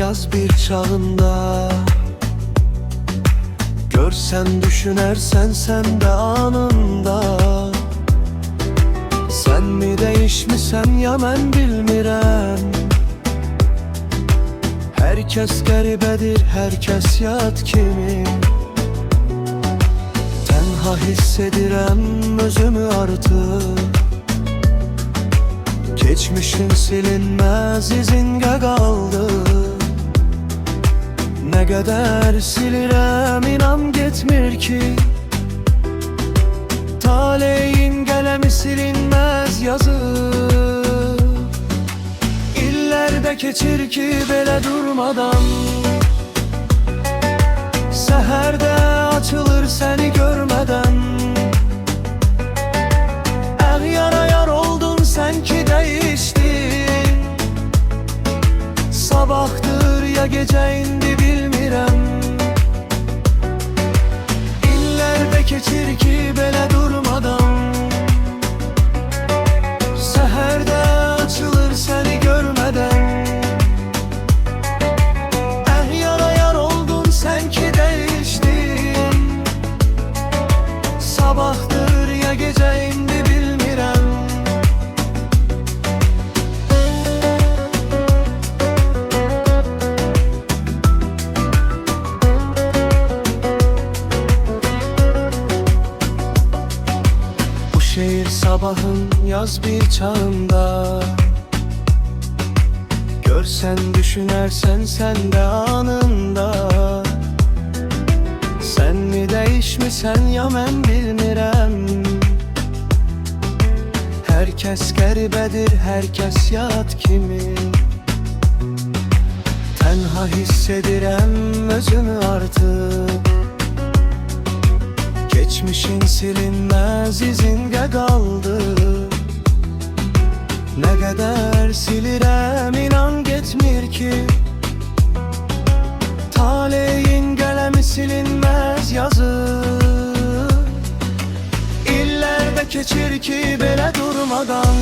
yaz bir çağında. Görsen düşünersen sen de anında. Sen mi değişmişsen ya mən bilmirəm. Herkes qəribədir, herkes yad kimi. Tənha hiss edirəm özümü artıq. Geçmişin silinmez izingə qaldı. Ne kadar silirəm inan getmir ki. Taleyin qələmi silinmez yazı. İllerde keçir ki belə durmadan. Səhərdə açılır səni görmədən. Yara yar oldun sen ki değiştin. Sabahtır ya gece indi bilmirəm. İllerde keçir ki belə durmadan. Səhərdə açılır səni görmədən. Yara yar oldun sen ki değiştin. Sabahtır ya gece indi bilmirəm. Şehir sabahın yaz bir çağında. Görsen düşünersen sen de anında. Sen mi değişmişsen ya mən bilmirəm. Herkes qəribədir, herkes yad kimi. Tənha hiss edirəm özümü artıq. Geçmişin silinmez izingə qaldı. Ne kadar silirəm inan getmir ki. Taleyin qələmi silinmez yazı. İllerde keçir ki belə durmadan.